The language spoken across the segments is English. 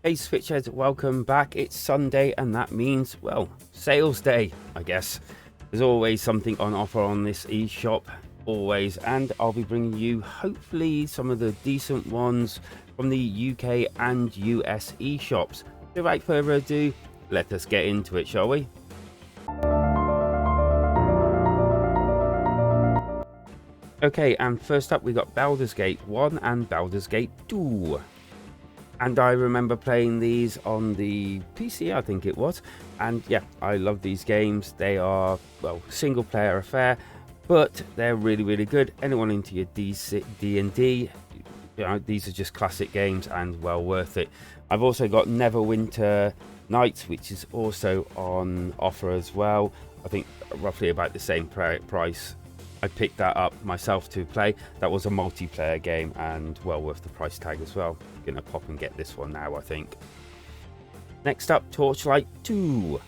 Hey Switchheads, welcome back. It's Sunday and that means, well, sales day, I guess. There's always something on offer on this eShop, always, and I'll be bringing you hopefully some of the decent ones from the UK and US eShops. Without further ado, let us get into it, shall we? Okay, and first up we got Baldur's Gate 1 and Baldur's Gate 2. And I remember playing these on the PC, I think it was. And yeah, I love these games. They are, well, single player affair, but they're really, really good. Anyone into your D&D, you know, these are just classic games and well worth it. I've also got Neverwinter Nights, which is also on offer as well. I think roughly about the same price. I picked that up myself to play. That was a multiplayer game and well worth the price tag as well. Gonna pop and get this one now, I think. Next up, Torchlight 2.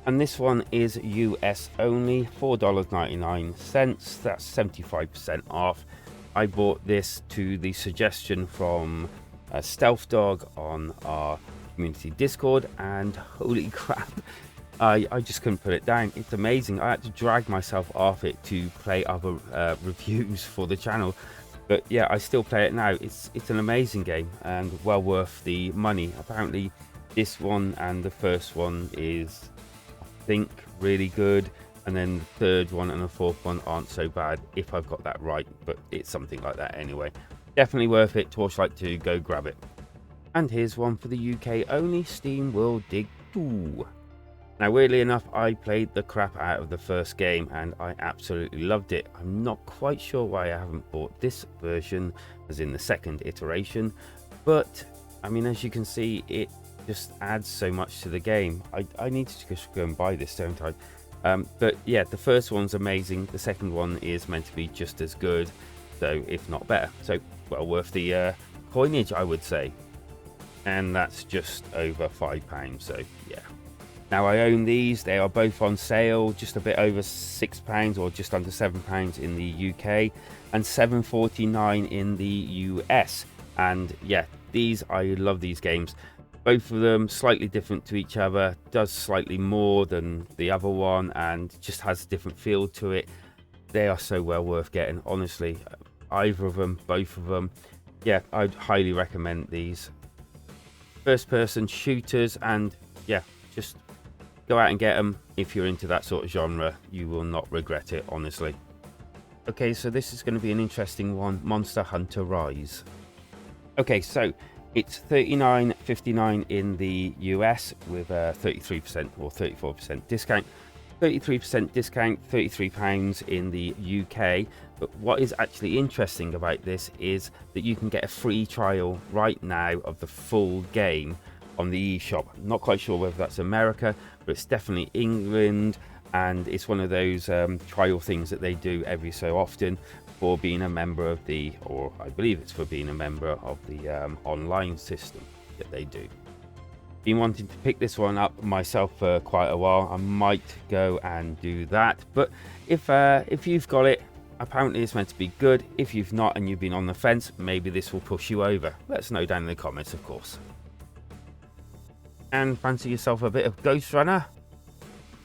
And this one is US only, $4.99. That's 75% off. I bought this to the suggestion from Stealth Dog on our community Discord, and holy crap, I just couldn't put it down. It's amazing. I had to drag myself off it to play other reviews for the channel, but yeah, I still play it now. It's an amazing game and well worth the money. Apparently this one and the first one is, I think, really good, and then the third one and the fourth one aren't so bad, if I've got that right, but it's something like that anyway. Definitely worth it. Torchlight 2, go grab it. And here's one for the UK only, Steam World Dig 2. Now, weirdly enough, I played the crap out of the first game and I absolutely loved it. I'm not quite sure why I haven't bought this version, as in the second iteration, but I mean, as you can see, it just adds so much to the game. I need to just go and buy this, don't I? But yeah, the first one's amazing. The second one is meant to be just as good, so if not better. So well worth the coinage, I would say. And that's just over £5, so yeah. Now I own these. They are both on sale, just a bit over £6 or just under £7 in the UK and $7.49 in the US. And yeah, I love these games. Both of them slightly different to each other, does slightly more than the other one and just has a different feel to it. They are so well worth getting, honestly. Either of them, both of them. Yeah, I'd highly recommend these. First person shooters, and yeah, just go out and get them. If you're into that sort of genre, you will not regret it, honestly. Okay, so this is going to be an interesting one. Monster Hunter Rise. Okay, so it's $39.59 in the US with a 33% or 34% discount. 33% discount, £33 in the UK. But what is actually interesting about this is that you can get a free trial right now of the full game on the eShop. Not quite sure whether that's America, but it's definitely England, and it's one of those trial things that they do every so often for being a member of the, or I believe it's for being a member of the online system that they do. Been wanting to pick this one up myself for quite a while. I might go and do that, but if you've got it, apparently it's meant to be good. If you've not and you've been on the fence, maybe this will push you over. Let us know down in the comments, of course. And fancy yourself a bit of Ghost Runner?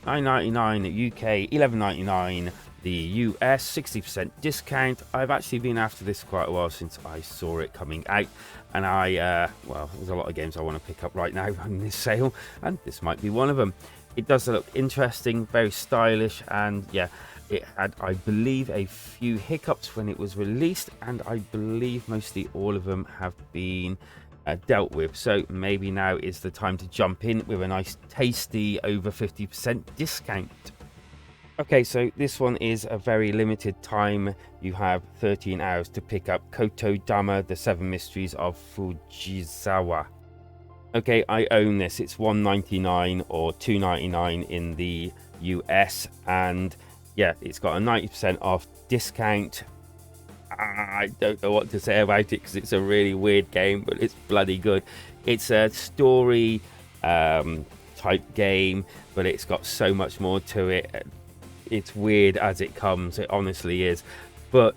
$9.99 UK, $11.99 the US, 60% discount. I've actually been after this quite a while since I saw it coming out, and well, there's a lot of games I want to pick up right now on this sale, and this might be one of them. It does look interesting, very stylish, and yeah, it had, I believe, a few hiccups when it was released, and I believe mostly all of them have been dealt with, so maybe now is the time to jump in with a nice tasty over 50% discount. Okay, so this one is a very limited time. You have 13 hours to pick up Kotodama, The Seven Mysteries of Fujisawa. Okay, I own this. It's $1.99 or $2.99 in the US, and yeah, it's got a 90% off discount. I don't know what to say about it because it's a really weird game, but it's bloody good. It's a story type game, but it's got so much more to it. It's weird as it comes, it honestly is, but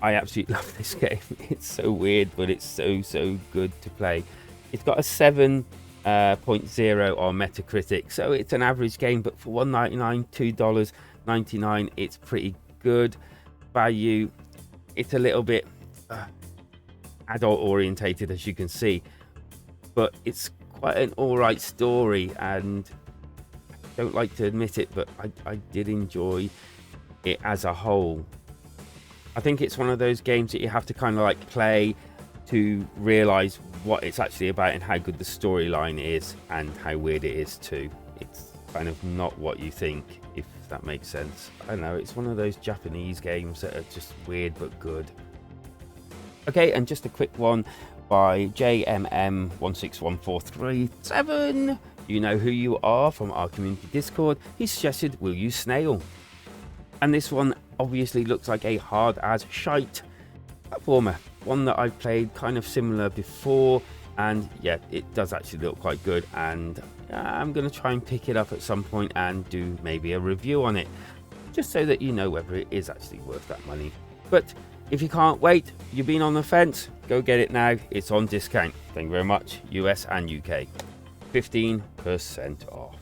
I absolutely love this game. It's so weird, but it's so good to play. It's got a 7.0 on Metacritic, so it's an average game, but for $1.99, $2.99, it's pretty good value. It's a little bit adult orientated, as you can see, but it's quite an alright story, and I don't like to admit it, but I did enjoy it as a whole. I think it's one of those games that you have to kind of like play to realize what it's actually about and how good the storyline is and how weird it is too. It's kind of not what you think, if that makes sense. I don't know, it's one of those Japanese games that are just weird but good. Okay, and just a quick one by JMM161437. You know who you are from our community Discord. He suggested we'll use Snail. And this one obviously looks like a hard as shite platformer. One that I've played kind of similar before, and yeah, it does actually look quite good, and I'm going to try and pick it up at some point and do maybe a review on it, just so that you know whether it is actually worth that money. But if you can't wait, you've been on the fence, go get it now. It's on discount. Thank you very much. US and UK. 15% off.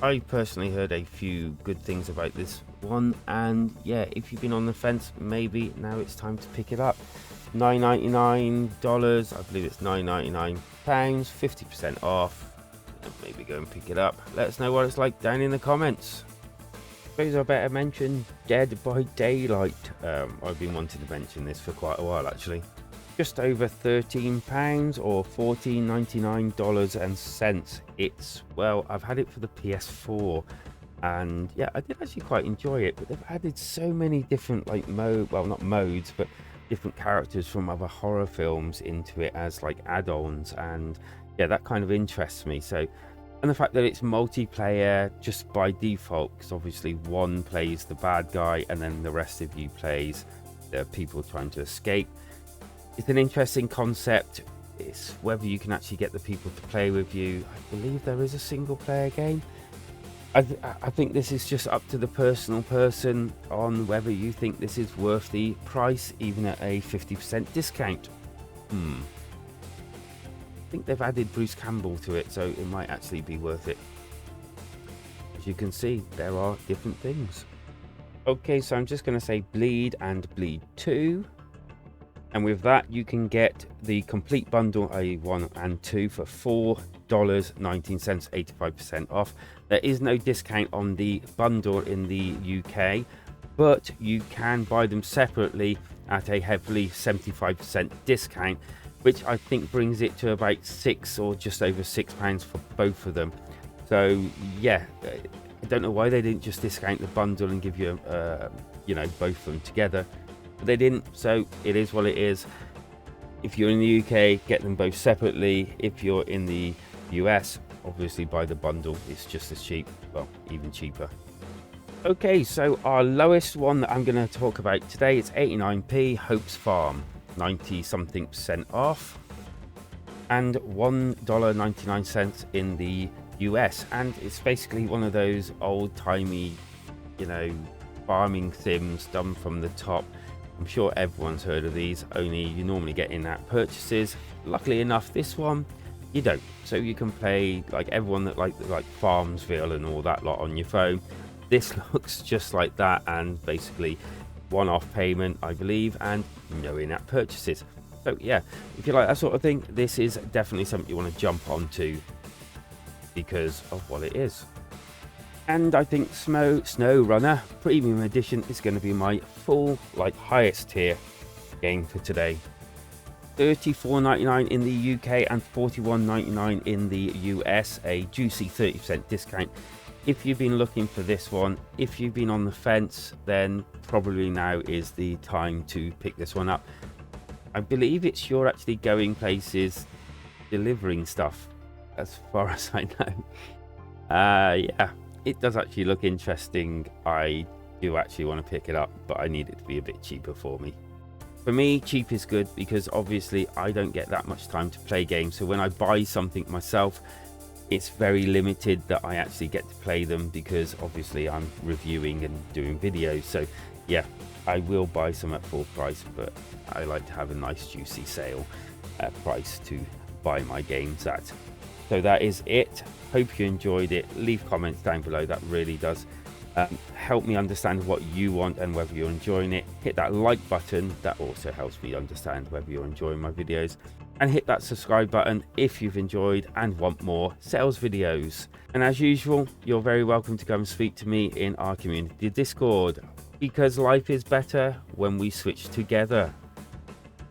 I personally heard a few good things about this one, and yeah, if you've been on the fence, maybe now it's time to pick it up. $9.99, I believe it's £9.99, 50% off. Maybe go and pick it up. Let us know what it's like down in the comments. Suppose I better mention Dead by Daylight. I've been wanting to mention this for quite a while actually. Just over £13 or $14.99. It's, well, I've had it for the PS4, and yeah, I did actually quite enjoy it, but they've added so many different like not modes, but different characters from other horror films into it as like add-ons, and yeah, that kind of interests me. So, and the fact that it's multiplayer just by default, because obviously one plays the bad guy and then the rest of you plays the people trying to escape. It's an interesting concept. It's whether you can actually get the people to play with you. I believe there is a single player game. I think this is just up to the personal person on whether you think this is worth the price, even at a 50% discount. I think they've added Bruce Campbell to it, so it might actually be worth it. As you can see, there are different things. Okay, so I'm just going to say Bleed and Bleed 2. And with that, you can get the complete bundle, i.e. 1 and 2, for $4.19, 85% off. There is no discount on the bundle in the UK, but you can buy them separately at a heavily 75% discount, which I think brings it to about £6 or just over £6 for both of them. So yeah, I don't know why they didn't just discount the bundle and give you, both of them together. But they didn't, so it is what it is. If you're in the UK, get them both separately. If you're in the US, obviously buy the bundle. It's just as cheap, well, even cheaper. Okay, so our lowest one that I'm going to talk about today, it's 89p, Hope's Farm, 90 something % off, and $1.99 in the US. And it's basically one of those old-timey, farming sims done from the top. I'm sure everyone's heard of these, only you normally get in-app purchases. Luckily enough, this one you don't, so you can play like everyone that like Farmsville and all that lot on your phone. This looks just like that, and basically one-off payment, I believe, and no in-app purchases. So yeah, if you like that sort of thing, this is definitely something you want to jump onto because of what it is. And I think Snow Runner Premium Edition is going to be my full, highest tier game for today. $34.99 in the UK and $41.99 in the US, a juicy 30% discount. If you've been looking for this one, if you've been on the fence, then probably now is the time to pick this one up. I believe it's you're actually going places, delivering stuff, as far as I know. Yeah. It does actually look interesting. I do actually want to pick it up, but I need it to be a bit cheaper for me. For me, cheap is good because obviously I don't get that much time to play games. So when I buy something myself, it's very limited that I actually get to play them because obviously I'm reviewing and doing videos. So yeah, I will buy some at full price, but I like to have a nice juicy sale price to buy my games at. So that is it. Hope you enjoyed it. Leave comments down below. That really does help me understand what you want and whether you're enjoying it. Hit that like button. That also helps me understand whether you're enjoying my videos. And hit that subscribe button if you've enjoyed and want more sales videos. And as usual, you're very welcome to come speak to me in our community Discord, because life is better when we switch together.